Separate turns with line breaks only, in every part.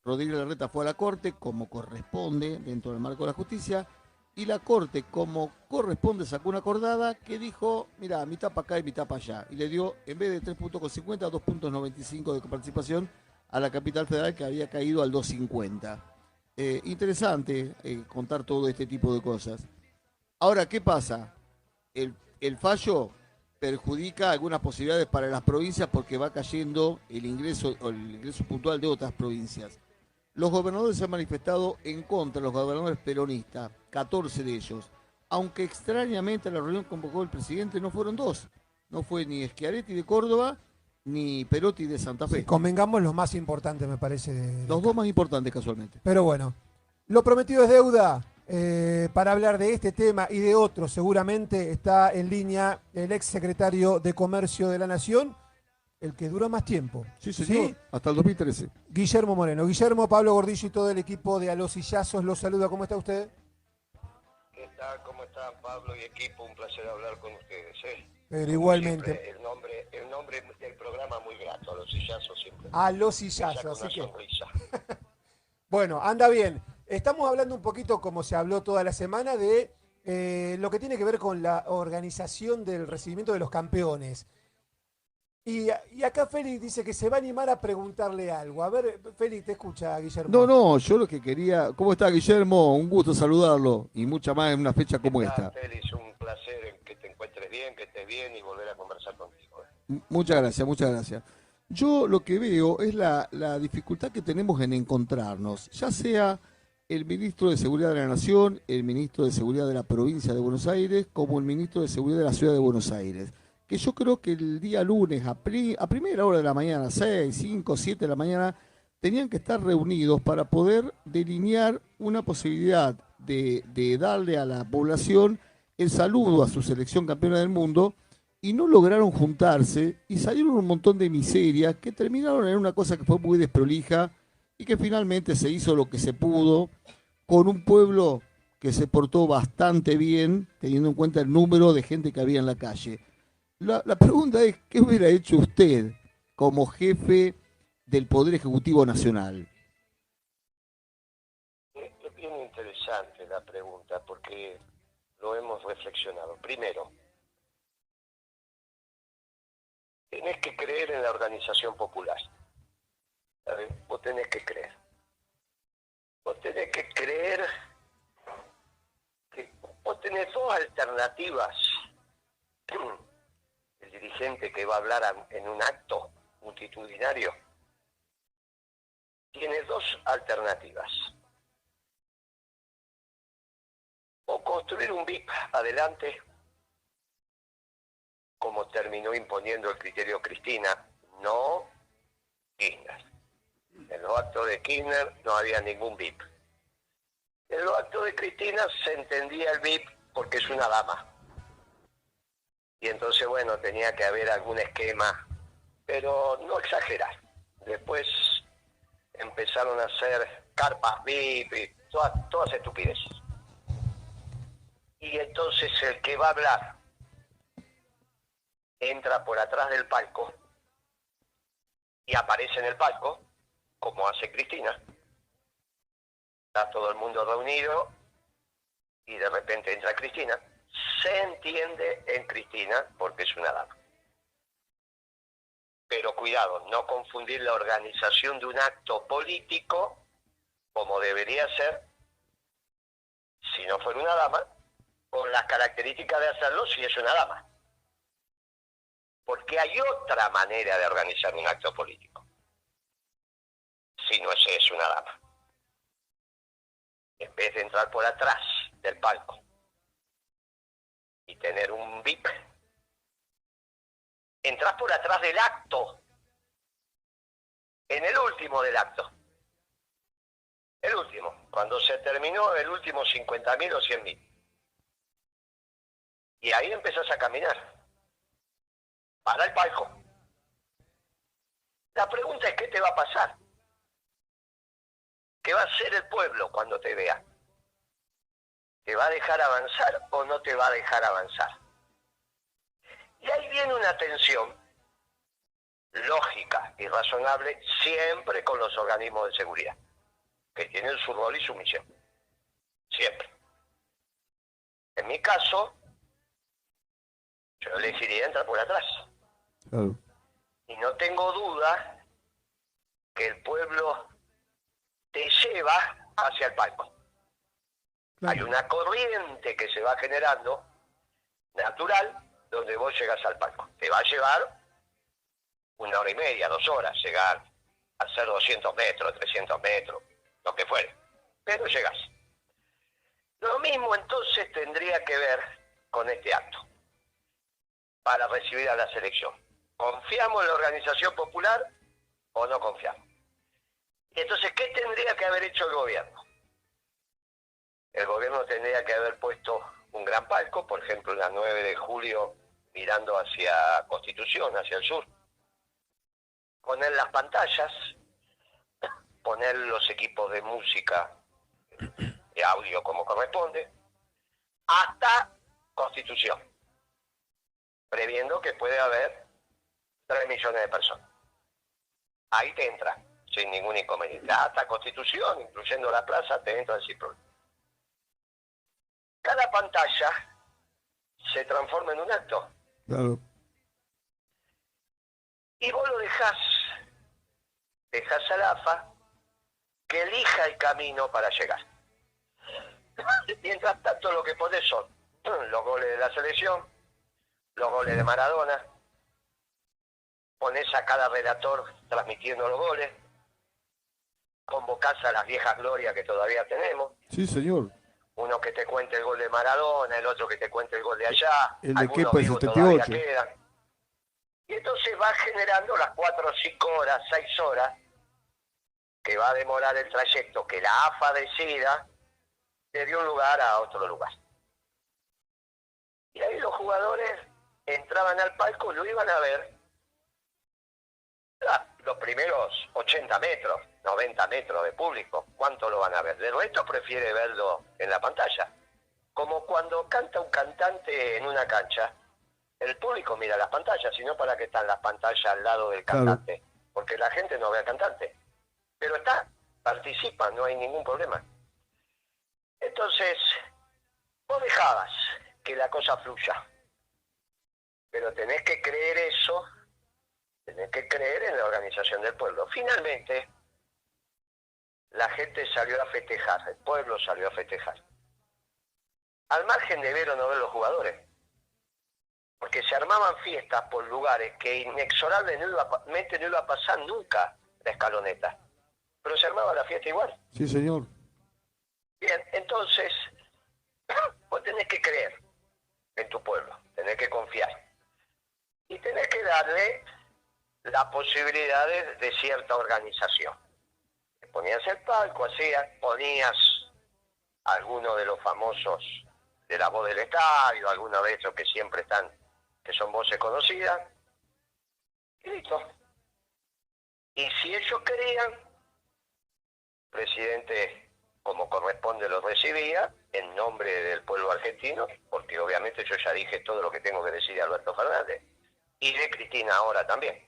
Rodríguez Larreta fue a la Corte como corresponde dentro del marco de la justicia y la Corte como corresponde sacó una acordada que dijo, mira, mitad para acá y mitad para allá. Y le dio, en vez de 3,50, 2,95 de participación a la capital federal que había caído al 2,50. Interesante contar todo este tipo de cosas. Ahora, ¿qué pasa? El fallo perjudica algunas posibilidades para las provincias porque va cayendo el ingreso o el ingreso puntual de otras provincias. Los gobernadores se han manifestado en contra, los gobernadores peronistas, 14 de ellos, aunque extrañamente la reunión que convocó el presidente no fueron dos, no fue ni Schiaretti de Córdoba ni Perotti de Santa
Sí,
Fe,
convengamos lo más importante, me parece, de
los dos
acá.
más importantes casualmente.
Pero bueno, lo prometido es deuda. Para hablar de este tema y de otros, seguramente está en línea el ex secretario de Comercio de la Nación, el que duró más tiempo.
Sí, señor,
¿Sí?
hasta el 2013.
Guillermo Moreno. Guillermo, Pablo Gordillo y todo el equipo de A los Sillazos los saluda. ¿Cómo está usted?
¿Qué tal? ¿Cómo están Pablo y equipo? Un placer hablar con ustedes.
Pero
Como
igualmente,
siempre, el nombre del programa muy grato, a los sillazos siempre
a los
me saca
Sillazos.
una
Así que,
sonrisa.
bueno, anda bien. Estamos hablando un poquito, como se habló toda la semana, de lo que tiene que ver con la organización del recibimiento de los campeones. Y acá Félix dice que se va a animar a preguntarle algo. A ver, Félix, te escucha,
No,
Guillermo.
no, yo lo que quería. ¿Cómo está, Guillermo? Un gusto saludarlo y mucha más en una fecha
¿Qué
como
tal,
esta.
Félix? Un placer en que te encuentres bien, que estés bien y volver a conversar contigo.
Muchas gracias, muchas gracias. Yo lo que veo es la dificultad que tenemos en encontrarnos, ya sea el ministro de Seguridad de la Nación, el ministro de Seguridad de la provincia de Buenos Aires, como el ministro de Seguridad de la Ciudad de Buenos Aires. Que yo creo que el día lunes, a primera hora de la mañana, 6, 5, 7 de la mañana, tenían que estar reunidos para poder delinear una posibilidad de darle a la población el saludo a su selección campeona del mundo y no lograron juntarse y salieron un montón de miserias que terminaron en una cosa que fue muy desprolija y que finalmente se hizo lo que se pudo con un pueblo que se portó bastante bien teniendo en cuenta el número de gente que había en la calle. La pregunta es, ¿qué hubiera hecho usted como jefe del Poder Ejecutivo Nacional?
Es bien interesante la pregunta porque lo hemos reflexionado. Primero, tenés que creer en la organización popular. ¿Sabes? Vos tenés que creer. Vos tenés que creer que vos tenés dos alternativas. El dirigente que va a hablar en un acto multitudinario tiene dos alternativas. O construir un VIP adelante, como terminó imponiendo el criterio Cristina, no Kirchner. En los actos de Kirchner no había ningún VIP. En los actos de Cristina se entendía el VIP porque es una dama. Y entonces, bueno, tenía que haber algún esquema, pero no exagerar. Después empezaron a hacer carpas VIP y todas estupideces. Y entonces el que va a hablar entra por atrás del palco y aparece en el palco, como hace Cristina. Está todo el mundo reunido y de repente entra Cristina. Se entiende en Cristina porque es una dama. Pero cuidado, no confundir la organización de un acto político, como debería ser, si no fuera una dama, con las características de hacerlo si es una dama. Porque hay otra manera de organizar un acto político, si no es una dama. En vez de entrar por atrás del palco y tener un VIP, entras por atrás del acto, en el último del acto. El último, cuando se terminó el último 50.000 o 100.000. Y ahí empezás a caminar para el palco. La pregunta es, ¿qué te va a pasar? ¿Qué va a hacer el pueblo cuando te vea? ¿Te va a dejar avanzar o no te va a dejar avanzar? Y ahí viene una tensión lógica y razonable, siempre con los organismos de seguridad, que tienen su rol y su misión. Siempre. En mi caso, yo elegiría entrar por atrás.
Claro.
Y no tengo duda que el pueblo te lleva hacia el palco.
Claro.
Hay una corriente que se va generando, natural, donde vos llegas al palco. Te va a llevar 1 hora y media, 2 horas, llegar a hacer 200 metros, 300 metros, lo que fuere. Pero llegás. Lo mismo entonces tendría que ver con este acto, para recibir a la selección. ¿Confiamos en la organización popular o no confiamos? Y entonces, ¿qué tendría que haber hecho el gobierno? El gobierno tendría que haber puesto un gran palco, por ejemplo, la 9 de julio, mirando hacia Constitución, hacia el sur. Poner las pantallas, poner los equipos de música, de audio como corresponde, hasta Constitución, previendo que puede haber 3 millones de personas. Ahí te entra, sin ningún inconveniente. Hasta Constitución, incluyendo la plaza, te entra sin problema. Cada pantalla se transforma en un acto.
Claro.
Y vos lo dejás al AFA que elija el camino para llegar. Mientras tanto, lo que podés son los goles de la selección, los goles de Maradona, ponés a cada relator transmitiendo los goles, convocás a las viejas glorias que todavía tenemos,
Sí, señor.
uno que te cuente el gol de Maradona, el otro que te cuente el gol de allá,
El de
algunos
Kepa el
vivos todavía
78.
quedan. Y entonces va generando las 4, 5 horas, 6 horas, que va a demorar el trayecto que la AFA decida de un lugar a otro lugar. Y ahí los jugadores entraban al palco y lo iban a ver los primeros 80 metros, 90 metros de público. ¿Cuánto lo van a ver? De resto prefiere verlo en la pantalla. Como cuando canta un cantante en una cancha, el público mira las pantallas, sino para qué están las pantallas al lado del cantante. Claro. Porque la gente no ve al cantante. Pero participa, no hay ningún problema. Entonces, vos dejabas que la cosa fluya. Pero tenés que creer eso, tenés que creer en la organización del pueblo. Finalmente, la gente salió a festejar, el pueblo salió a festejar. Al margen de ver o no ver los porque se armaban fiestas por lugares que inexorablemente no iba a pasar nunca la escaloneta, pero se armaba la fiesta igual.
Sí, señor.
Bien, entonces, vos tenés que creer en tu pueblo, tenés que confiar y tenés que darle las posibilidades de cierta organización. Ponías el palco, ponías algunos de los famosos de la voz del estadio, algunos de esos que siempre están, que son voces conocidas, y listo. Y si ellos querían, el presidente, como corresponde, los recibía en nombre del pueblo argentino, porque obviamente yo ya dije todo lo que tengo que decir de Alberto Fernández, y de Cristina ahora también.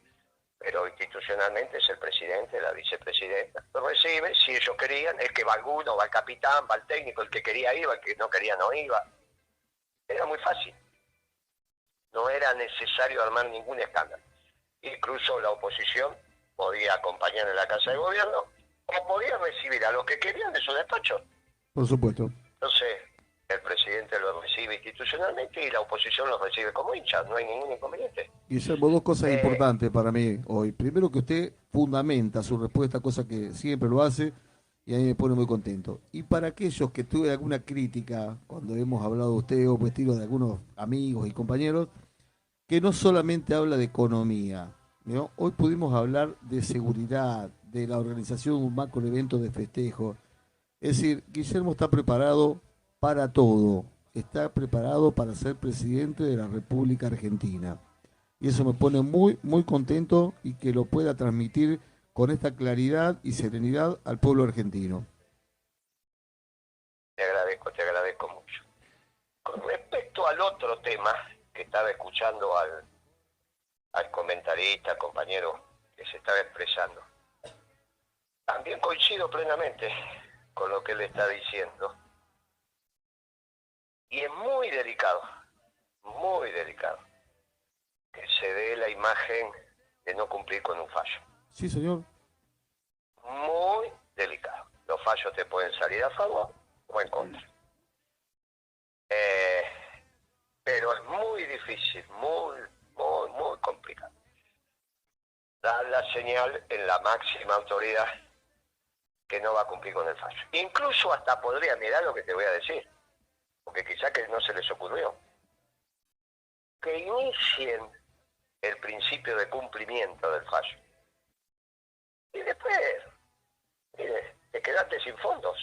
Pero institucionalmente es el presidente, la vicepresidenta. Lo recibe, si ellos querían, el que va alguno, va el capitán, va el técnico, el que quería iba, el que no quería no iba. Era muy fácil. No era necesario armar ningún escándalo. Incluso la oposición podía acompañar en la Casa de Gobierno o podía recibir a los que querían de su despacho.
Por supuesto.
Entonces, el presidente lo recibe institucionalmente y la oposición lo recibe como hinchas, no hay ningún inconveniente.
Guillermo, dos cosas importantes para mí hoy. Primero, que usted fundamenta su respuesta, cosa que siempre lo hace, y a mí me pone muy contento. Y para aquellos que tuve alguna crítica cuando hemos hablado de usted o estilo de algunos amigos y compañeros, que no solamente habla de economía, ¿no? Hoy pudimos hablar de seguridad, de la organización de un macro evento de festejo. Es decir, Guillermo está preparado para todo, está preparado para ser presidente de la República Argentina. Y eso me pone muy, muy contento y que lo pueda transmitir con esta claridad y serenidad al pueblo argentino.
Te agradezco mucho. Con respecto al otro tema que estaba escuchando al al comentarista, compañero que se estaba expresando. También coincido plenamente con lo que él está diciendo. Y es muy delicado que se dé la imagen de no cumplir con un fallo.
Sí, señor.
Muy delicado. Los fallos te pueden salir a favor o en contra. Pero es muy difícil, muy complicado. Dar la señal en la máxima autoridad que no va a cumplir con el fallo. Incluso hasta podría, mirar lo que te voy a decir, porque quizá que no se les ocurrió, que inicien el principio de cumplimiento del fallo. Y después, mire, te quedaste sin fondos.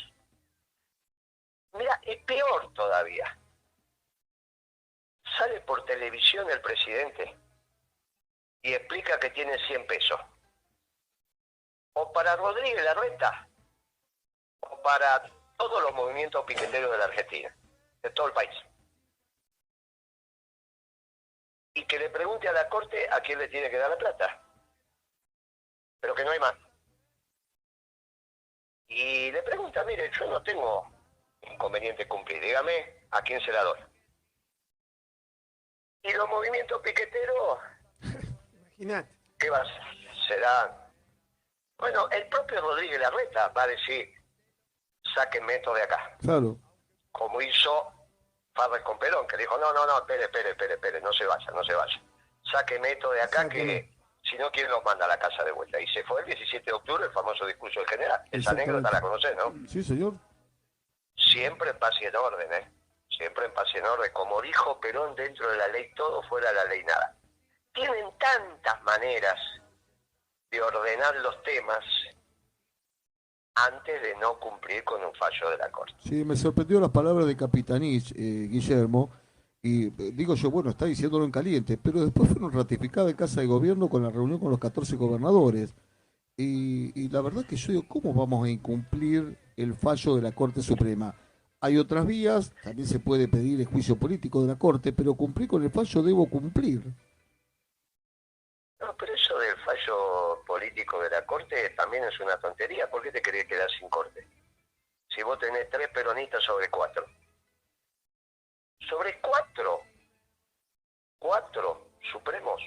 Mira, es peor todavía. Sale por televisión el presidente y explica que tiene 100 pesos. O para Rodríguez Larreta, o para todos los movimientos piqueteros de la Argentina, de todo el país. Y que le pregunte a la Corte a quién le tiene que dar la plata. Pero que no hay más. Y le pregunta, mire, yo no tengo inconveniente cumplir, dígame a quién se la doy. Y los movimientos piqueteros,
Imagínate.
¿qué va a ser? Serán... Bueno, el propio Rodríguez Larreta va a decir, sáquenme esto de acá.
Claro.
Como hizo Farrell con Perón, que dijo, no, espere, no se vaya. Sáquenme esto de acá, que si no, ¿quién los manda a la casa de vuelta? Y se fue el 17 de octubre, el famoso discurso del general. Esa anécdota la conocés, ¿no?
Sí, señor.
Siempre en paz y en orden, ¿eh? Siempre en paz y en orden. Como dijo Perón, dentro de la ley todo, fuera de la ley nada. Tienen tantas maneras de ordenar los temas antes de no cumplir con un fallo de la Corte.
Sí, me sorprendió las palabras de Capitanich, Guillermo, y digo yo, bueno, está diciéndolo en caliente, pero después fueron ratificadas en Casa de Gobierno con la reunión con los 14 gobernadores. Y la verdad que yo digo, ¿cómo vamos a incumplir el fallo de la Corte Suprema? Hay otras vías, también se puede pedir el juicio político de la Corte, pero cumplir con el fallo debo cumplir.
No, pero eso del fallo político de la Corte también es una tontería. ¿Por qué te querés quedar sin Corte? Si vos tenés 3 peronistas sobre 4. Sobre 4. 4 supremos.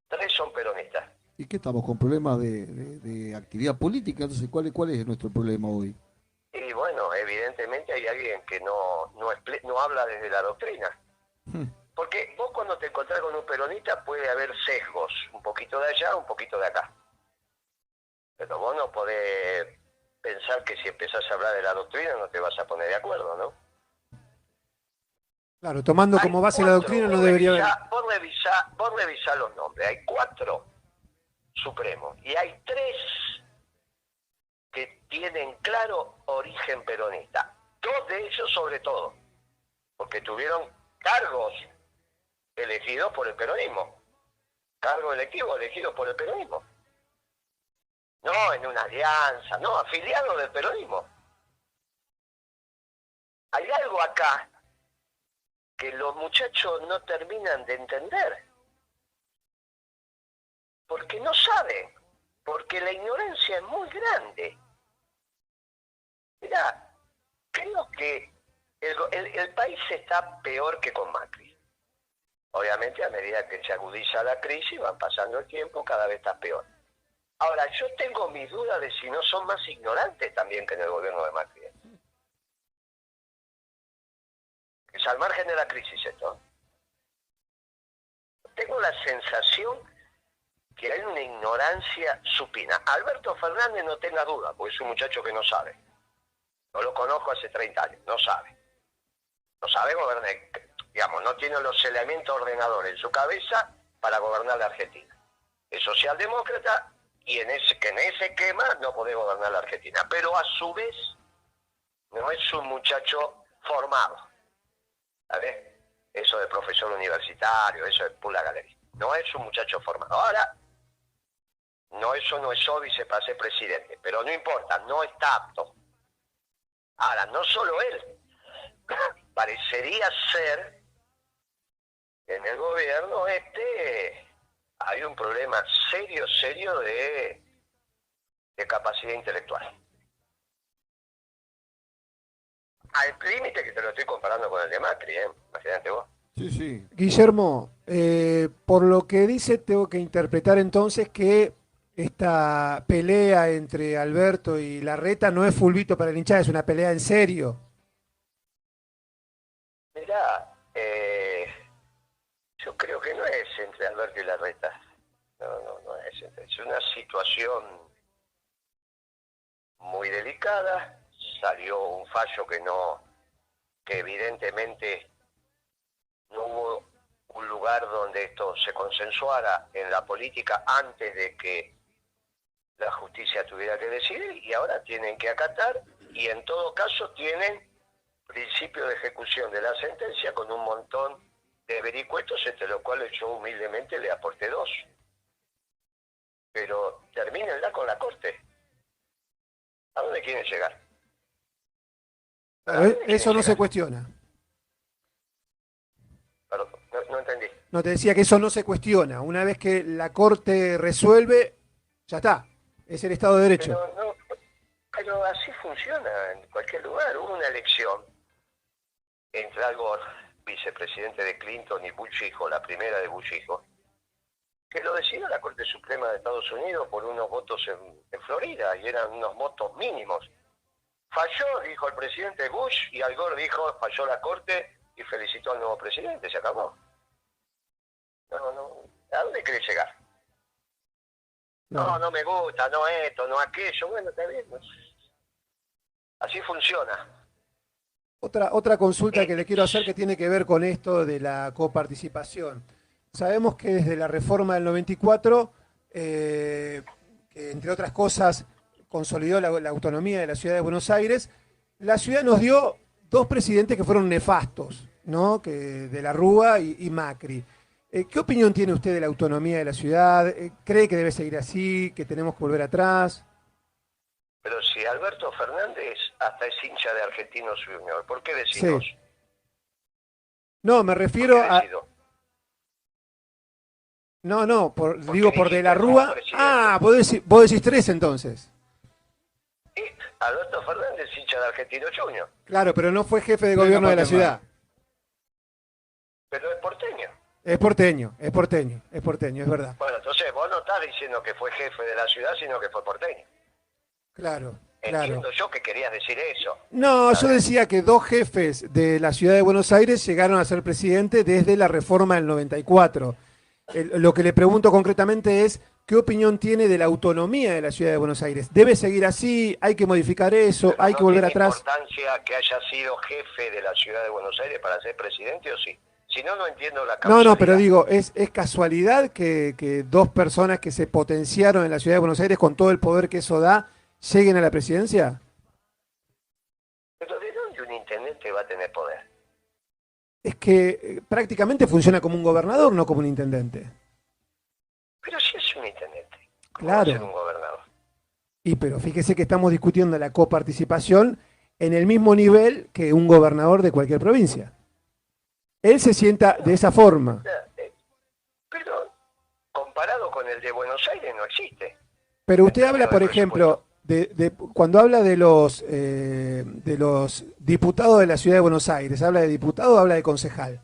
3 son peronistas.
¿Y qué estamos con problemas de actividad política? Entonces, ¿cuál es nuestro problema hoy?
Y bueno, evidentemente hay alguien que no habla desde la doctrina. Porque vos cuando te encontrás con un peronista puede haber sesgos, un poquito de allá, un poquito de acá. Pero vos no podés pensar que si empezás a hablar de la doctrina no te vas a poner de acuerdo, ¿no?
Claro, tomando como base la doctrina no debería haber...
Vos revisá los nombres. Hay 4 supremos y hay 3 que tienen claro origen peronista. 2 de ellos sobre todo, porque tuvieron cargos elegidos por el peronismo. Cargos electivos elegidos por el peronismo. No en una alianza, no, afiliados del peronismo. Hay algo acá que los muchachos no terminan de entender. Porque no saben, porque la ignorancia es muy grande. Mirá, creo que el país está peor que con Macri. Obviamente a medida que se agudiza la crisis, van pasando el tiempo, cada vez está peor. Ahora, yo tengo mis dudas de si no son más ignorantes también que en el gobierno de Macri. Es al margen de la crisis esto. Tengo la sensación que hay una ignorancia supina. Alberto Fernández no tenga duda, porque es un muchacho que no sabe. No lo conozco hace 30 años, no sabe. No sabe gobernar, digamos, no tiene los elementos ordenadores en su cabeza para gobernar la Argentina. Es socialdemócrata y en ese esquema no puede gobernar la Argentina. Pero a su vez no es un muchacho formado. ¿Sabes? Eso de profesor universitario, eso es pura galería. No es un muchacho formado. Ahora, eso no es óbice para ser presidente, pero no importa, no está apto. Ahora, no solo él, parecería ser en el gobierno hay un problema serio de capacidad intelectual. Al límite que te lo estoy comparando con el de Macri, imagínate vos.
Sí, sí.
Guillermo, por lo que dice, tengo que interpretar entonces que esta pelea entre Alberto y Larreta no es fulbito para el hinchada, es una pelea en serio.
Mirá, yo creo que no es entre Alberto y Larreta. No es. Es una situación muy delicada. Salió un fallo que evidentemente no hubo un lugar donde esto se consensuara en la política antes de que la justicia tuviera que decidir, y ahora tienen que acatar, y en todo caso tienen principio de ejecución de la sentencia con un montón de vericuetos, entre los cuales yo humildemente le aporté 2. Pero termínenla con la Corte. ¿A dónde quieren llegar?
Eso no se cuestiona.
Perdón, no entendí.
No, te decía que eso no se cuestiona. Una vez que la Corte resuelve, ya está. Es el Estado de Derecho.
Pero así funciona en cualquier lugar. Hubo una elección entre Al Gore, vicepresidente de Clinton, y Bush hijo, la primera de Bush hijo, que lo decidió la Corte Suprema de Estados Unidos por unos votos en Florida, y eran unos votos mínimos. Falló, dijo el presidente Bush, y Al Gore dijo, falló la Corte, y felicitó al nuevo presidente, se acabó. ¿A dónde querés llegar? No me gusta, no esto, no aquello. Bueno, está bien. Así funciona.
Otra consulta que le quiero hacer que tiene que ver con esto de la coparticipación. Sabemos que desde la reforma del 94, que entre otras cosas consolidó la autonomía de la ciudad de Buenos Aires, la ciudad nos dio 2 presidentes que fueron nefastos, ¿no? De la Rúa y Macri. ¿Qué opinión tiene usted de la autonomía de la ciudad? ¿Cree que debe seguir así, que tenemos que volver atrás?
Pero si Alberto Fernández hasta es hincha de Argentinos Juniors, ¿por qué decimos?
Sí. No, me refiero a... No, digo por de la Rúa. Ah, vos decís 3 entonces.
Sí, Alberto Fernández hincha de Argentinos Juniors.
Claro, pero no fue jefe de gobierno de la ciudad.
Pero es porteño.
Es porteño, es verdad.
Bueno, entonces vos no estás diciendo que fue jefe de la ciudad, sino que fue porteño.
Claro.
Entiendo yo que querías decir eso.
No, yo decía que 2 jefes de la ciudad de Buenos Aires llegaron a ser presidente desde la reforma del 94. Lo que le pregunto concretamente es, ¿qué opinión tiene de la autonomía de la ciudad de Buenos Aires? ¿Debe seguir así? ¿Hay que modificar eso?
Pero
¿Hay que volver atrás?
¿No tiene importancia que haya sido jefe de la ciudad de Buenos Aires para ser presidente o sí? Si no, no entiendo la causalidad.
No, pero digo, ¿es casualidad que 2 personas que se potenciaron en la ciudad de Buenos Aires con todo el poder que eso da, lleguen a la presidencia?
Pero ¿de dónde un intendente va a tener poder?
Es que prácticamente funciona como un gobernador, no como un intendente.
Pero si es un intendente, ¿cómo
Claro.
va a ser un gobernador?
Pero fíjese que estamos discutiendo la coparticipación en el mismo nivel que un gobernador de cualquier provincia. Él se sienta de esa forma.
Pero comparado con el de Buenos Aires no existe.
Pero usted habla, por ejemplo, cuando habla de los diputados de la ciudad de Buenos Aires, ¿habla de diputado o habla de concejal?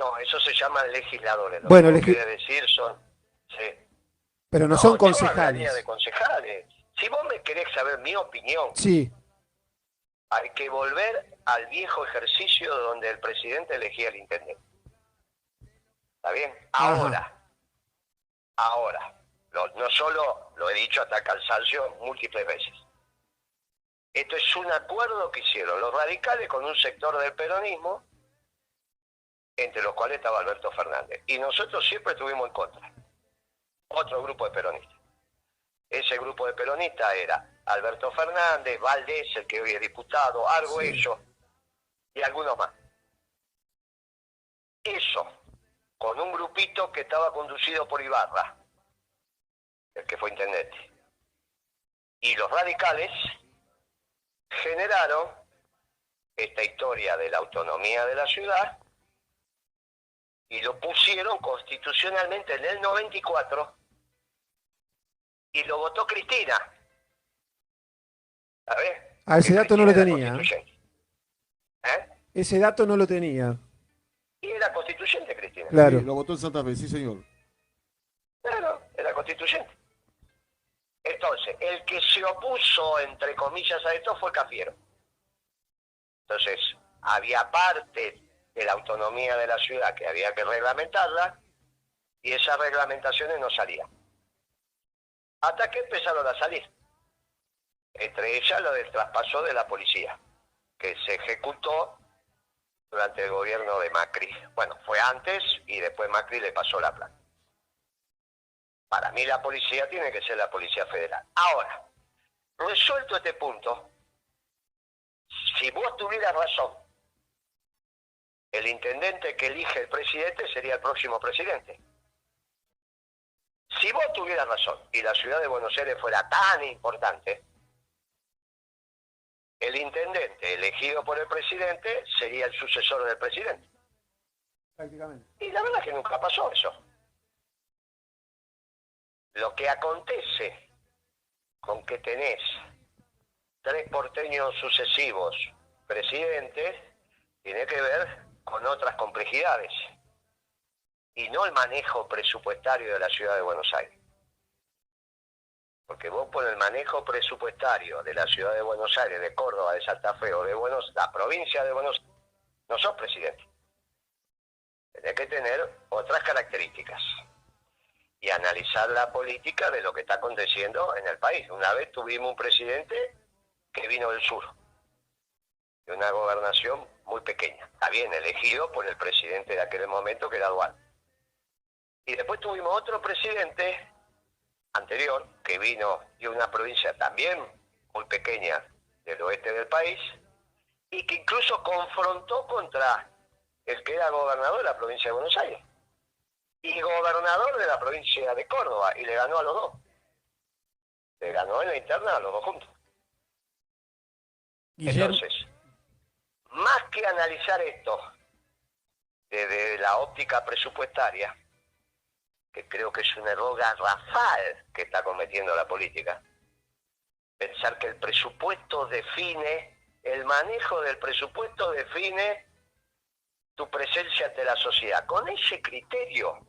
No, eso se llama legisladores. Lo
Bueno,
que quiere decir son... Sí.
Pero no son
yo
concejales.
hablaría de concejales. Si vos me querés saber mi opinión,
Sí,
hay que volver al viejo ejercicio donde el presidente elegía al intendente. ¿Está bien? Ahora. No solo lo he dicho hasta cansancio múltiples veces. Esto es un acuerdo que hicieron los radicales con un sector del peronismo, entre los cuales estaba Alberto Fernández. Y nosotros siempre estuvimos en contra. Otro grupo de peronistas. Ese grupo de peronistas era Alberto Fernández, Valdés, el que hoy es diputado, Argüello y algunos más. Eso, con un grupito que estaba conducido por Ibarra, el que fue intendente. Y los radicales generaron esta historia de la autonomía de la ciudad, y lo pusieron constitucionalmente en el 94 y lo votó Cristina. ¿Sabes?
Ese dato no lo tenía. Ese dato no lo tenía.
Y era constituyente, Cristina.
Claro.
Sí, lo votó en Santa Fe, sí, señor.
Claro, era constituyente. Entonces, el que se opuso, entre comillas, a esto fue Cafiero. Entonces, había parte de la autonomía de la ciudad que había que reglamentarla y esas reglamentaciones no salían. Hasta que empezaron a salir. Entre ellas lo del traspaso de la policía, que se ejecutó durante el gobierno de Macri. Bueno, fue antes y después Macri le pasó la plata. Para mí la policía tiene que ser la Policía Federal. Ahora, resuelto este punto, si vos tuvieras razón, el intendente que elige el presidente sería el próximo presidente. Si vos tuvieras razón y la ciudad de Buenos Aires fuera tan importante, el intendente elegido por el presidente sería el sucesor del presidente.
Prácticamente.
Y la verdad es que nunca pasó eso. Lo que acontece con que tenés 3 porteños sucesivos presidentes tiene que ver con otras complejidades y no el manejo presupuestario de la ciudad de Buenos Aires. Porque vos por el manejo presupuestario de la ciudad de Buenos Aires, de Córdoba, de Santa Fe o de la provincia de Buenos Aires, no sos presidente. Tenés que tener otras características y analizar la política de lo que está aconteciendo en el país. Una vez tuvimos un presidente que vino del sur, de una gobernación muy pequeña, está bien, elegido por el presidente de aquel momento, que era Dual. Y después tuvimos otro presidente anterior, que vino de una provincia también muy pequeña del oeste del país, y que incluso confrontó contra el que era gobernador de la provincia de Buenos Aires, y gobernador de la provincia de Córdoba, y le ganó a los dos. Le ganó en la interna a los dos juntos.
Guillermo.
Entonces, más que analizar esto desde la óptica presupuestaria, que creo que es un error garrafal que está cometiendo la política, pensar que el presupuesto define, el manejo del presupuesto define tu presencia ante la sociedad. Con ese criterio,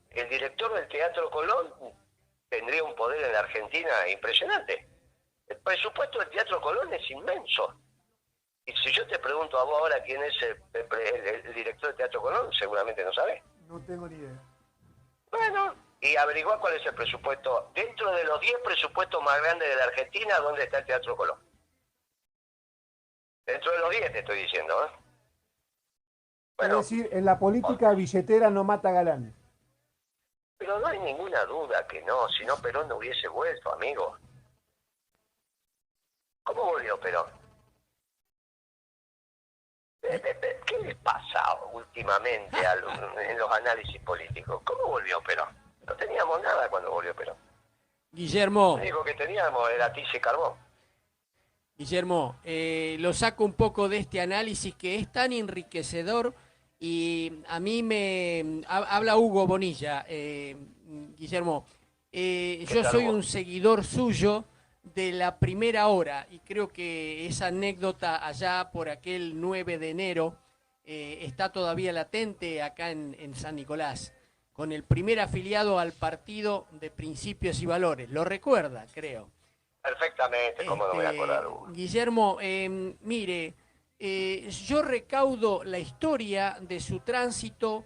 el director del Teatro Colón tendría un poder en la Argentina impresionante. El presupuesto del Teatro Colón es inmenso. Y si yo te pregunto a vos ahora quién es el director del Teatro Colón, seguramente no sabés.
No tengo ni idea.
Bueno, y averiguá cuál es el presupuesto. Dentro de los 10 presupuestos más grandes de la Argentina, ¿dónde está el Teatro Colón? Dentro de los 10 te estoy diciendo, ¿eh? Bueno,
Es decir, en la política billetera no mata galán.
pero no hay ninguna duda que no, si no Perón no hubiese vuelto, amigo. ¿Cómo volvió Perón? ¿Qué les pasa últimamente en los análisis políticos? ¿Cómo volvió Perón? No teníamos nada cuando volvió Perón.
Guillermo,
Lo único que teníamos era tiza y carbón.
lo saco un poco de este análisis que es tan enriquecedor y a mí habla Hugo Bonilla, Guillermo, yo
tal,
soy
Hugo?
un seguidor suyo de la primera hora y creo que esa anécdota allá por aquel 9 de enero está todavía latente acá en San Nicolás, con el primer afiliado al partido de Principios y Valores, lo recuerda, creo.
Perfectamente, ¿cómo no me voy a acordar, Hugo?
Guillermo, mire, yo recaudo la historia de su tránsito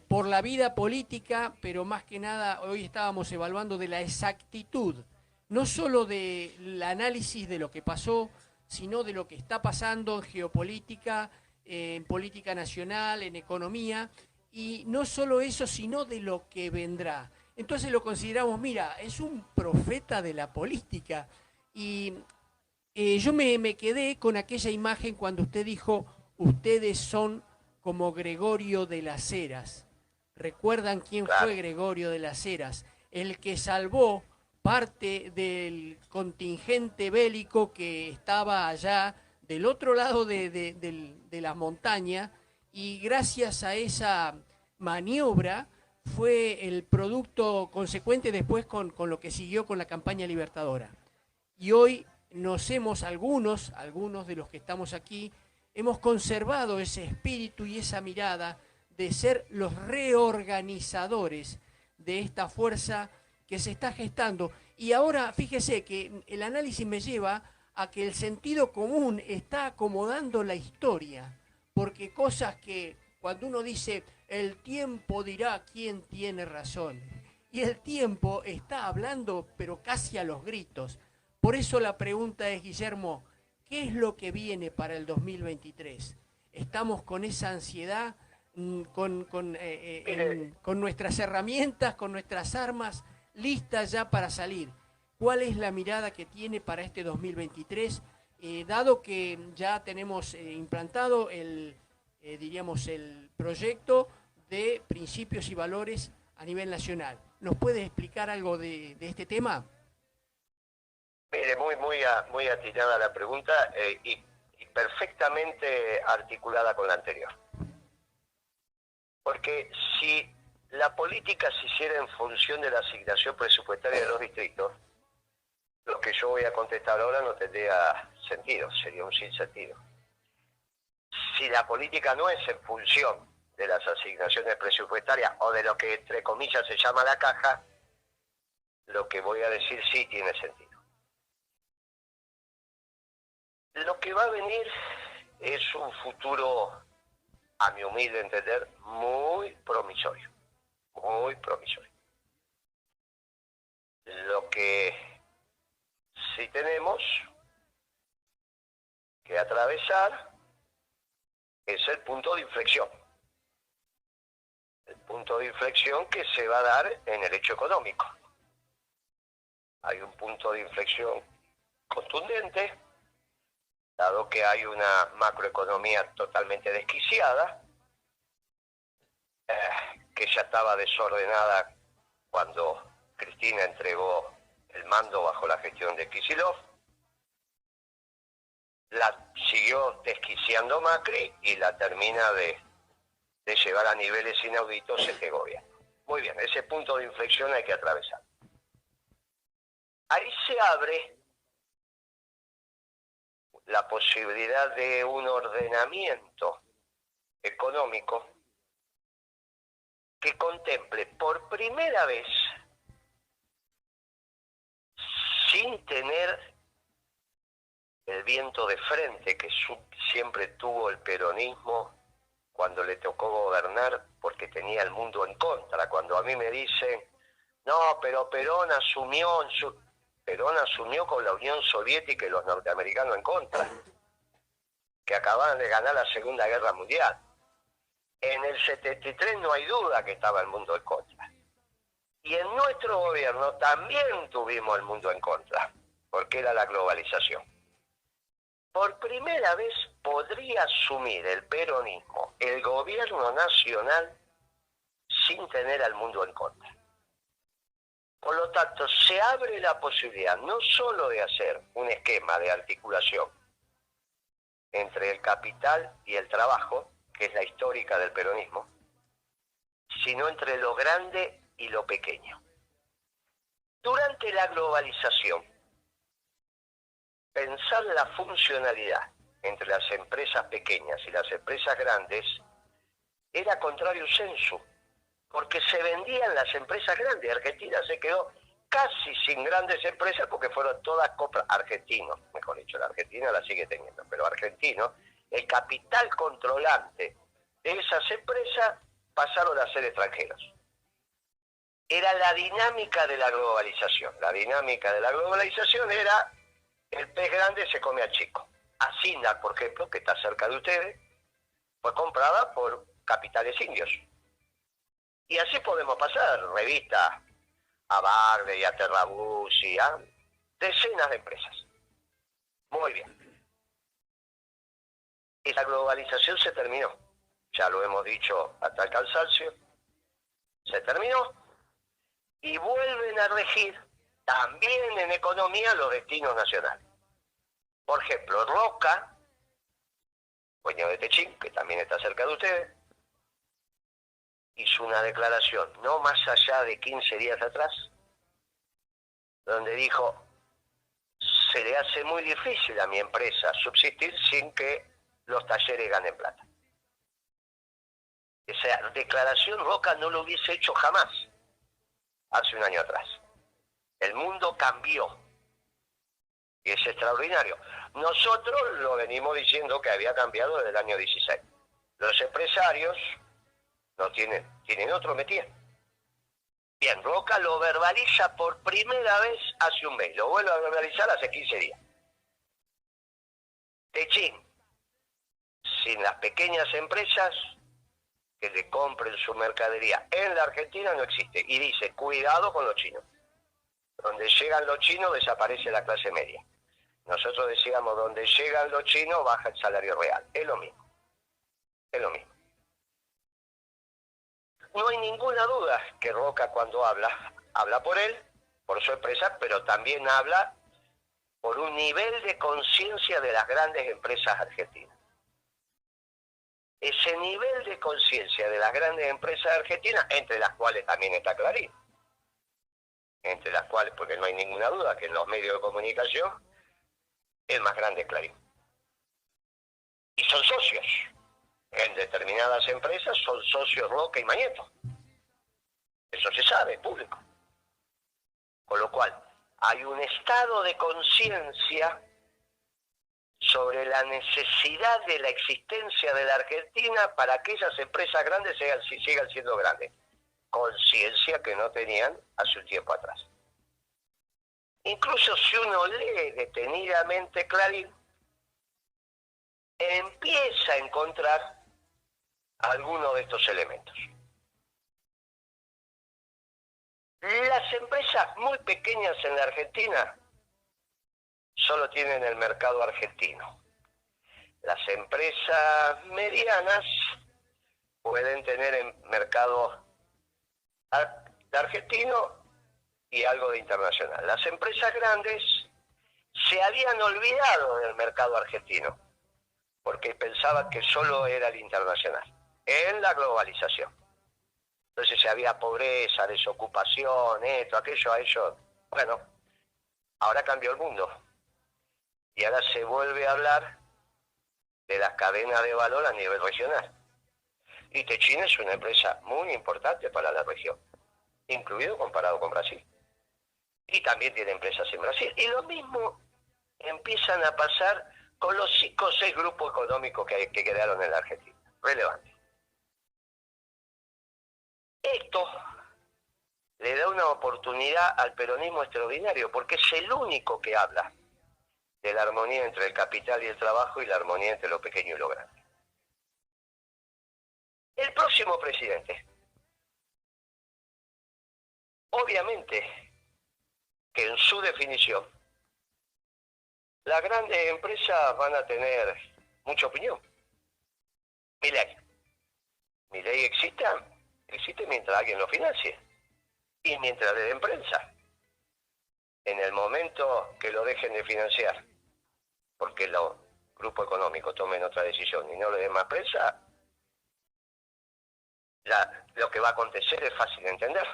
por la vida política, pero más que nada hoy estábamos evaluando de la exactitud, no solo del análisis de lo que pasó, sino de lo que está pasando en geopolítica, en política nacional, en economía, y no solo eso, sino de lo que vendrá. Entonces lo consideramos, mira, es un profeta de la política. Y yo me quedé con aquella imagen cuando usted dijo, ustedes son como Gregorio de las Heras. ¿Recuerdan quién
Claro.
fue Gregorio de las Heras? El que salvó parte del contingente bélico que estaba allá del otro lado de las montañas, y gracias a esa maniobra fue el producto consecuente después con lo que siguió con la campaña libertadora. Y hoy algunos de los que estamos aquí, hemos conservado ese espíritu y esa mirada de ser los reorganizadores de esta fuerza que se está gestando. Y ahora fíjese que el análisis me lleva a que el sentido común está acomodando la historia, porque cosas que cuando uno dice el tiempo dirá quién tiene razón, y el tiempo está hablando pero casi a los gritos. Por eso la pregunta es, Guillermo, ¿qué es lo que viene para el 2023? ¿Estamos con esa ansiedad, con nuestras herramientas, con nuestras armas listas ya para salir? ¿Cuál es la mirada que tiene para este 2023? Dado que ya tenemos implantado diríamos, el proyecto de principios y valores a nivel nacional. ¿Nos puede explicar algo de este tema?
Mire, muy atinada la pregunta y perfectamente articulada con la anterior. Porque si la política se hiciera en función de la asignación presupuestaria de los distritos, lo que yo voy a contestar ahora no tendría sentido, sería un sinsentido. Si la política no es en función de las asignaciones presupuestarias o de lo que entre comillas se llama la caja, lo que voy a decir sí tiene sentido. Lo que va a venir es un futuro, a mi humilde entender, muy promisorio, muy promisorio. Lo que sí tenemos que atravesar es el punto de inflexión. El punto de inflexión que se va a dar en el hecho económico. Hay un punto de inflexión contundente, dado que hay una macroeconomía totalmente desquiciada, que ya estaba desordenada cuando Cristina entregó el mando bajo la gestión de Kicillof, la siguió desquiciando Macri y la termina de llevar a niveles inauditos este gobierno. Muy bien, ese punto de inflexión hay que atravesar. Ahí se abre la posibilidad de un ordenamiento económico que contemple por primera vez, sin tener el viento de frente que siempre tuvo el peronismo cuando le tocó gobernar, porque tenía el mundo en contra. Cuando a mí me dicen, no, pero Perón asumió con la Unión Soviética y los norteamericanos en contra, que acababan de ganar la Segunda Guerra Mundial. En el 73 no hay duda que estaba el mundo en contra. Y en nuestro gobierno también tuvimos el mundo en contra, porque era la globalización. Por primera vez podría asumir el peronismo, el gobierno nacional, sin tener al mundo en contra. Por lo tanto, se abre la posibilidad no solo de hacer un esquema de articulación entre el capital y el trabajo, que es la histórica del peronismo, sino entre lo grande y lo pequeño. Durante la globalización, pensar la funcionalidad entre las empresas pequeñas y las empresas grandes era contrario sensu, porque se vendían las empresas grandes. Argentina se quedó casi sin grandes empresas porque fueron todas compras argentinos, mejor dicho, la Argentina la sigue teniendo, pero argentinos, el capital controlante de esas empresas pasaron a ser extranjeros. Era la dinámica de la globalización. La dinámica de la globalización era el pez grande se come al chico. Asinda, por ejemplo, que está cerca de ustedes, fue comprada por capitales indios. Y así podemos pasar, revistas a Barley, a Terrabuzzi, a decenas de empresas. Muy bien. Y la globalización se terminó. Ya lo hemos dicho hasta el cansancio. Se terminó. Y vuelven a regir también en economía los destinos nacionales. Por ejemplo, Roca, dueño de Techín, que también está cerca de ustedes, hizo una declaración no más allá de 15 días atrás, donde dijo, se le hace muy difícil a mi empresa subsistir sin que los talleres ganen plata. Esa declaración Roca no lo hubiese hecho jamás hace un año atrás. El mundo cambió y es extraordinario. Nosotros lo venimos diciendo que había cambiado desde el año 16. Los empresarios no tienen otro métier. Bien, Roca lo verbaliza por primera vez hace un mes, lo vuelve a verbalizar hace 15 días. Techín, sin las pequeñas empresas que le compren su mercadería en la Argentina no existe. Y dice, cuidado con los chinos. Donde llegan los chinos desaparece la clase media. Nosotros decíamos, donde llegan los chinos baja el salario real. Es lo mismo. Es lo mismo. No hay ninguna duda que Roca cuando habla por él, por su empresa, pero también habla por un nivel de conciencia de las grandes empresas argentinas. Ese nivel de conciencia de las grandes empresas argentinas, entre las cuales también está Clarín, entre las cuales, porque no hay ninguna duda que en los medios de comunicación el más grande es Clarín. Y son socios. En determinadas empresas son socios Roca y Mañeto. Eso se sabe, es público. Con lo cual, hay un estado de conciencia sobre la necesidad de la existencia de la Argentina para que esas empresas grandes sigan siendo grandes. Conciencia que no tenían hace un tiempo atrás. Incluso si uno lee detenidamente Clarín, empieza a encontrar algunos de estos elementos. Las empresas muy pequeñas en la Argentina solo tienen el mercado argentino. Las empresas medianas pueden tener el mercado argentino y algo de internacional. Las empresas grandes se habían olvidado del mercado argentino porque pensaban que solo era el internacional, en la globalización. Entonces había pobreza, desocupación, esto, aquello, a ello. Bueno, ahora cambió el mundo. Y ahora se vuelve a hablar de las cadenas de valor a nivel regional. Y Techín es una empresa muy importante para la región, incluido comparado con Brasil. Y también tiene empresas en Brasil. Y lo mismo empiezan a pasar con los 5 o 6 grupos económicos que quedaron en la Argentina. Relevante. Esto le da una oportunidad al peronismo extraordinario, porque es el único que habla de la armonía entre el capital y el trabajo y la armonía entre lo pequeño y lo grande. El próximo presidente, obviamente que en su definición, las grandes empresas van a tener mucha opinión. Milei existe mientras alguien lo financie y mientras le den prensa. En el momento que lo dejen de financiar, porque los grupos económicos tomen otra decisión y no le den más prensa, lo que va a acontecer es fácil de entender.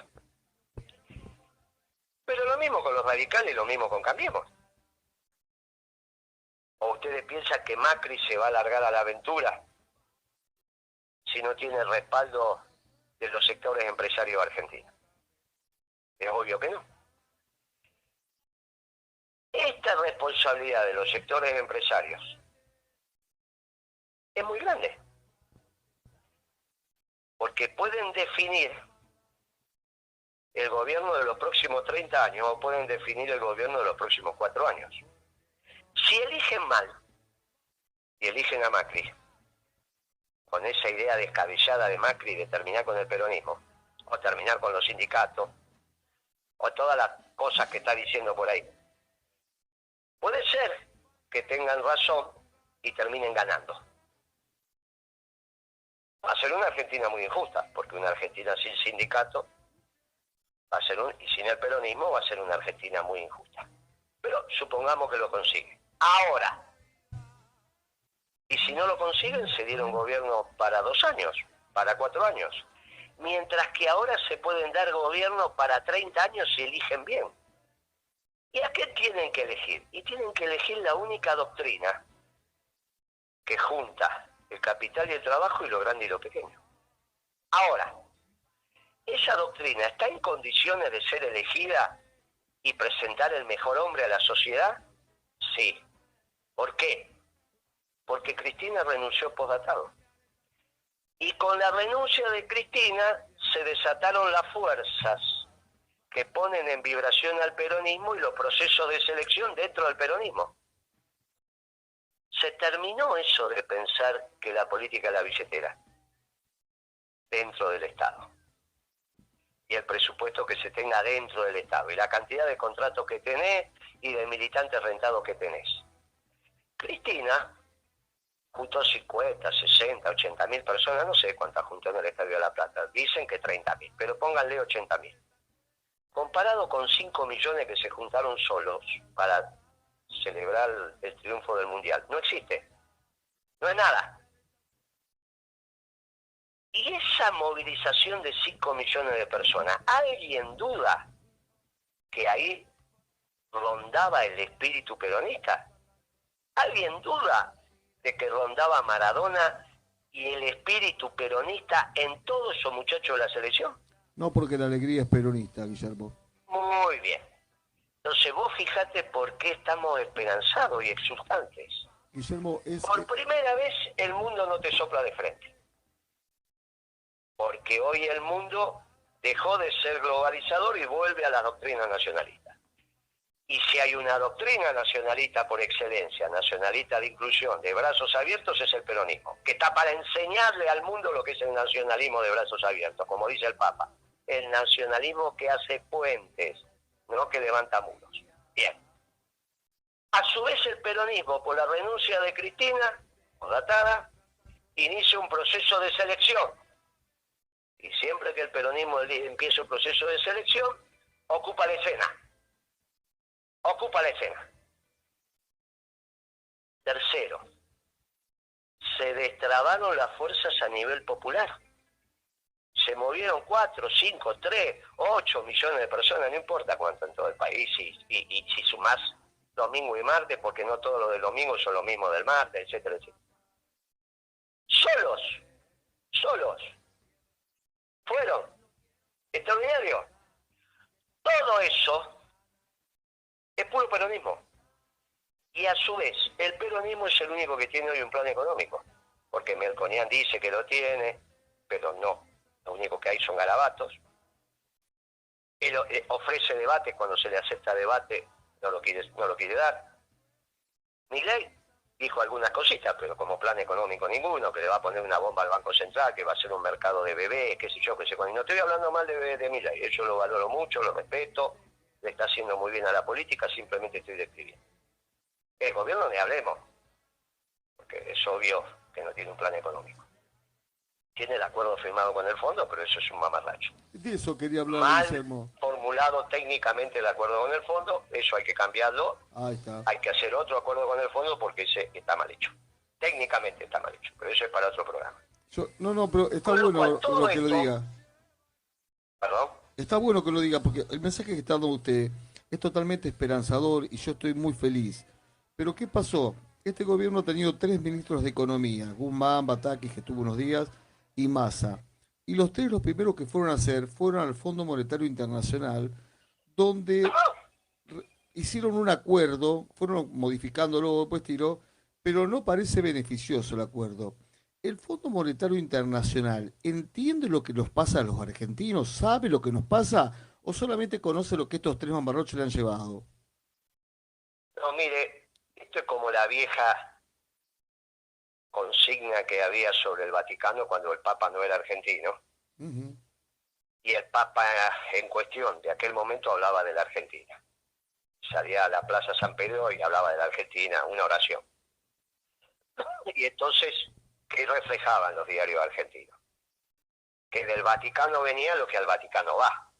Pero lo mismo con los radicales y lo mismo con Cambiemos. ¿O ustedes piensan que Macri se va a largar a la aventura si no tiene el respaldo de los sectores empresarios argentinos? Es obvio que no. Esta responsabilidad de los sectores empresarios es muy grande, porque pueden definir el gobierno de los próximos 30 años o pueden definir el gobierno de los próximos 4 años. Si eligen mal y eligen a Macri, con esa idea descabellada de Macri de terminar con el peronismo, o terminar con los sindicatos, o todas las cosas que está diciendo por ahí, puede ser que tengan razón y terminen ganando. Va a ser una Argentina muy injusta, porque una Argentina sin sindicato va a ser y sin el peronismo va a ser una Argentina muy injusta. Pero supongamos que lo consigue. Ahora, y si no lo consiguen, se dieron gobierno para 2 años, para 4 años. mientras que ahora se pueden dar gobierno para 30 años si eligen bien. ¿Y a qué tienen que elegir? Y tienen que elegir la única doctrina que junta el capital y el trabajo y lo grande y lo pequeño. Ahora, ¿esa doctrina está en condiciones de ser elegida y presentar el mejor hombre a la sociedad? Sí. ¿Por qué? Porque Cristina renunció postdatado. Y con la renuncia de Cristina se desataron las fuerzas que ponen en vibración al peronismo y los procesos de selección dentro del peronismo. Se terminó eso de pensar que la política es la billetera dentro del Estado y el presupuesto que se tenga dentro del Estado y la cantidad de contratos que tenés y de militantes rentados que tenés. Cristina juntó 50, 60, 80 mil personas, no sé cuántas juntó en el Estadio de La Plata, dicen que 30 mil, pero pónganle 80 mil. Comparado con 5 millones que se juntaron solos para celebrar el triunfo del Mundial, no existe, no es nada. Y esa movilización de 5 millones de personas, ¿alguien duda que ahí rondaba el espíritu peronista? ¿Alguien duda de que rondaba Maradona y el espíritu peronista en todos esos muchachos de la selección?
No, porque la alegría es peronista, Guillermo.
Muy bien. Entonces vos fijate por qué estamos esperanzados y exultantes.
Guillermo,
Por primera vez el mundo no te sopla de frente. Porque hoy el mundo dejó de ser globalizador y vuelve a las doctrinas nacionalistas. Y si hay una doctrina nacionalista por excelencia, nacionalista de inclusión, de brazos abiertos, es el peronismo, que está para enseñarle al mundo lo que es el nacionalismo de brazos abiertos, como dice el Papa. El nacionalismo que hace puentes, no que levanta muros. Bien. A su vez el peronismo, por la renuncia de Cristina, postdatada, inicia un proceso de selección. Y siempre que el peronismo empieza un proceso de selección, ocupa la escena. Ocupa la escena. Tercero, se destrabaron las fuerzas a nivel popular. Se movieron 4, 5, 3, 8 millones de personas, no importa cuánto en todo el país, y si sumás domingo y martes, porque no todos los del domingo son los mismos del martes, etcétera, etcétera. Solos, fueron extraordinarios. Todo eso es puro peronismo. Y a su vez, el peronismo es el único que tiene hoy un plan económico. Porque Melconian dice que lo tiene, pero no. Lo único que hay son garabatos. Él ofrece debate, cuando se le acepta debate, no lo quiere dar. Milei dijo algunas cositas, pero como plan económico ninguno, que le va a poner una bomba al Banco Central, que va a ser un mercado de bebés, qué sé yo, qué sé cuándo. Y no estoy hablando mal de Milei, yo lo valoro mucho, lo respeto, le está haciendo muy bien a la política, simplemente estoy describiendo. El gobierno ni hablemos, porque es obvio que no tiene un plan económico. Tiene el acuerdo firmado con el fondo, pero eso es un mamarracho.
De eso quería hablar,
Mal
Guillermo.
formulado técnicamente el acuerdo con el fondo, eso hay que cambiarlo.
Ahí está.
Hay que hacer otro acuerdo con el fondo porque ese está mal hecho. Técnicamente está mal hecho, pero eso es para otro programa.
No, pero está
Con lo
bueno
cual,
lo que lo
esto-
diga.
¿Perdón?
Está bueno que lo diga, porque el mensaje que está dando usted es totalmente esperanzador y yo estoy muy feliz. Pero ¿qué pasó? Este gobierno ha tenido 3 ministros de Economía, Guzmán, Batakis, que estuvo unos días, y Massa. Y los primeros que fueron a hacer fueron al Fondo Monetario Internacional, donde hicieron un acuerdo, fueron modificándolo, pues tiró, pero no parece beneficioso el acuerdo. ¿El Fondo Monetario Internacional entiende lo que nos pasa a los argentinos? ¿Sabe lo que nos pasa? ¿O solamente conoce lo que estos 3 mamarrochos le han llevado?
No, mire, esto es como la vieja consigna que había sobre el Vaticano cuando el Papa no era argentino.
Uh-huh.
Y el Papa en cuestión de aquel momento hablaba de la Argentina. Salía a la Plaza San Pedro y hablaba de la Argentina, una oración. Y entonces, ¿qué reflejaban los diarios argentinos? Que del Vaticano venía lo que al Vaticano va.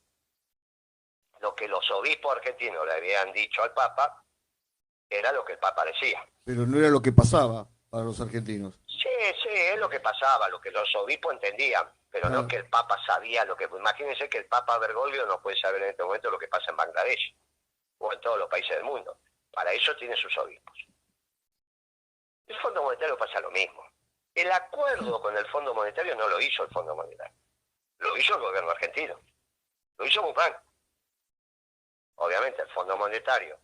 Lo que los obispos argentinos le habían dicho al Papa era lo que el Papa decía.
Pero no era lo que pasaba para los argentinos.
Sí, es lo que pasaba, lo que los obispos entendían. pero no que el Papa sabía lo que... Imagínense que el Papa Bergoglio no puede saber en este momento lo que pasa en Bangladesh o en todos los países del mundo. Para eso tiene sus obispos. El Fondo Monetario pasa lo mismo. El acuerdo con el Fondo Monetario no lo hizo el Fondo Monetario. Lo hizo el gobierno argentino. Lo hizo Guzmán. Obviamente el Fondo Monetario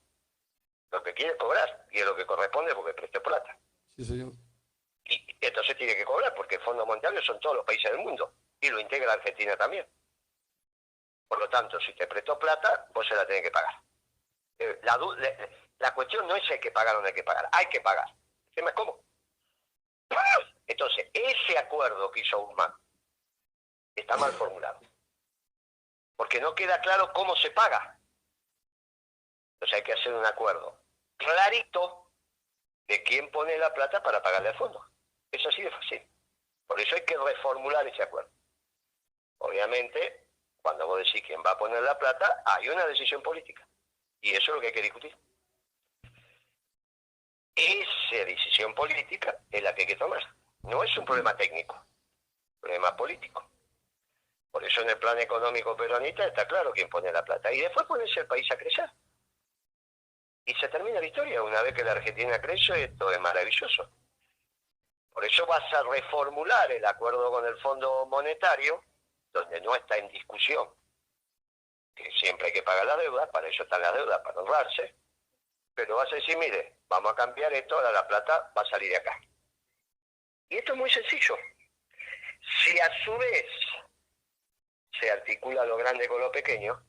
lo que quiere es cobrar, y es lo que corresponde porque prestó plata.
Sí, señor.
Y entonces tiene que cobrar, porque el Fondo Monetario son todos los países del mundo, y lo integra Argentina también. Por lo tanto, si te prestó plata, vos se la tenés que pagar. La cuestión no es si hay que pagar o no hay que pagar, hay que pagar. El tema es cómo. Entonces, ese acuerdo que hizo Guzmán está mal formulado, porque no queda claro cómo se paga. Entonces hay que hacer un acuerdo clarito de quién pone la plata para pagarle al fondo. Es así de fácil. Por eso hay que reformular ese acuerdo. Obviamente, cuando vos decís quién va a poner la plata, hay una decisión política. Y eso es lo que hay que discutir. Esa decisión política es la que hay que tomar. No es un problema técnico, es un problema político. Por eso en el plan económico peronista está claro quién pone la plata. Y después ponerse el país a crecer. Y se termina la historia. Una vez que la Argentina crece, esto es maravilloso. Por eso vas a reformular el acuerdo con el Fondo Monetario, donde no está en discusión que siempre hay que pagar la deuda, para eso están las deudas, para honrarse, pero vas a decir, mire, vamos a cambiar esto, ahora la plata va a salir de acá. Y esto es muy sencillo. Si a su vez se articula lo grande con lo pequeño,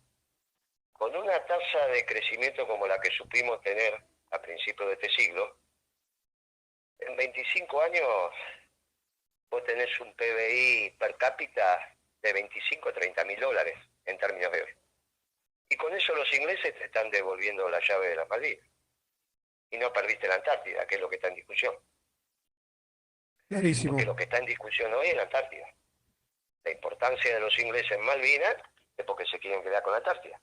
con una tasa de crecimiento como la que supimos tener a principios de este siglo, en 25 años vos tenés un PBI per cápita de 25 a 30 mil dólares en términos de hoy. Y con eso los ingleses te están devolviendo la llave de la Malvinas. Y no perdiste la Antártida, que es lo que está en discusión.
Clarísimo.
Porque lo que está en discusión hoy es la Antártida. La importancia de los ingleses en Malvinas es porque se quieren quedar con la Antártida.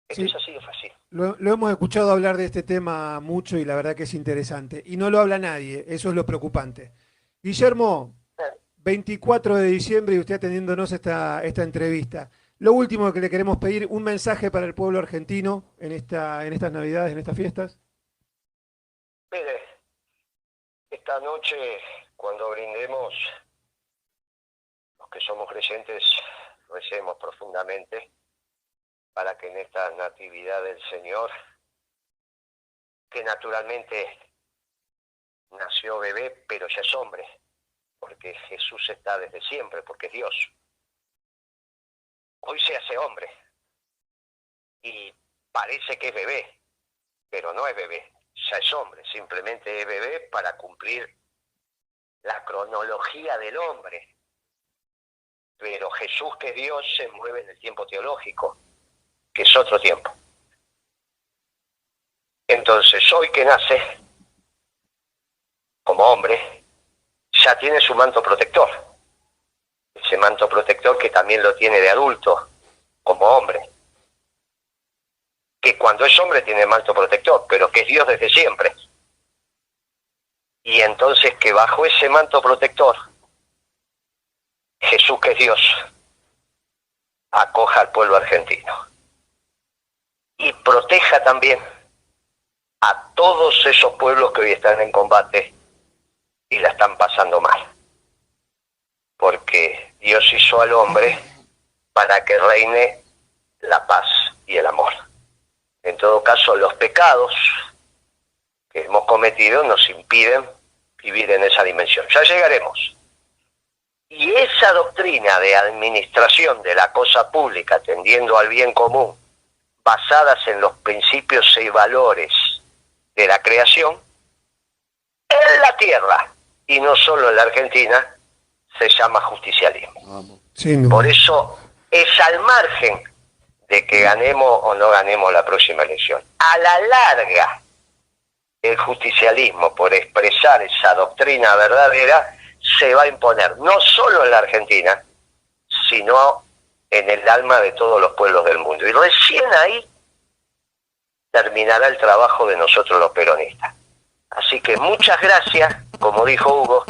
Esto
Sí.
es así de fácil.
Lo hemos escuchado hablar de este tema mucho y la verdad que es interesante. Y no lo habla nadie, eso es lo preocupante. Guillermo, 24 de diciembre y usted atendiéndonos esta entrevista. Lo último que le queremos pedir, un mensaje para el pueblo argentino en estas Navidades, en estas fiestas.
Mire, esta noche, cuando brindemos, los que somos creyentes, recemos profundamente para que en esta natividad del Señor, que naturalmente nació bebé, pero ya es hombre, porque Jesús está desde siempre, porque es Dios. Hoy se hace hombre y parece que es bebé, pero no es bebé, ya es hombre, simplemente es bebé para cumplir la cronología del hombre. Pero Jesús, que es Dios, se mueve en el tiempo teológico, que es otro tiempo. Entonces, hoy que nace como hombre, ya tiene su manto protector. Ese manto protector que también lo tiene de adulto, como hombre. Que cuando es hombre tiene manto protector, pero que es Dios desde siempre. Y entonces que bajo ese manto protector, Jesús, que es Dios, acoja al pueblo argentino. Y proteja también a todos esos pueblos que hoy están en combate y la están pasando mal. Porque Dios hizo al hombre para que reine la paz y el amor. En todo caso, los pecados que hemos cometido nos impiden vivir en esa dimensión. Ya llegaremos. Y esa doctrina de administración de la cosa pública, tendiendo al bien común, basadas en los principios y valores de la creación, en la tierra, y no solo en la Argentina, se llama justicialismo.
Vamos.
Por eso es al margen de que ganemos o no ganemos la próxima elección. A la larga, el justicialismo, por expresar esa doctrina verdadera, se va a imponer no solo en la Argentina, sino en el alma de todos los pueblos del mundo. Y recién ahí terminará el trabajo de nosotros los peronistas. Así que muchas gracias, como dijo Hugo,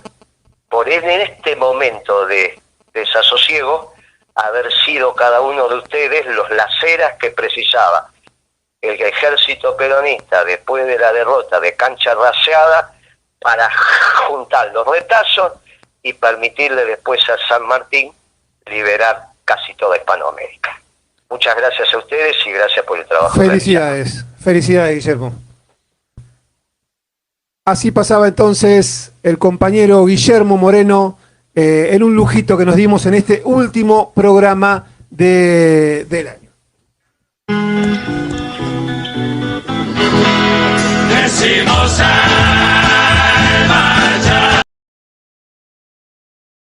por en este momento de desasosiego haber sido cada uno de ustedes los laceras que precisaba el ejército peronista después de la derrota de Cancha Rayada para juntar los retazos y permitirle después a San Martín liberar casi toda Hispanoamérica. Muchas gracias a ustedes y gracias por el trabajo.
Felicidades, felicidades, Guillermo. Así pasaba entonces el compañero Guillermo Moreno en un lujito que nos dimos en este último programa del año.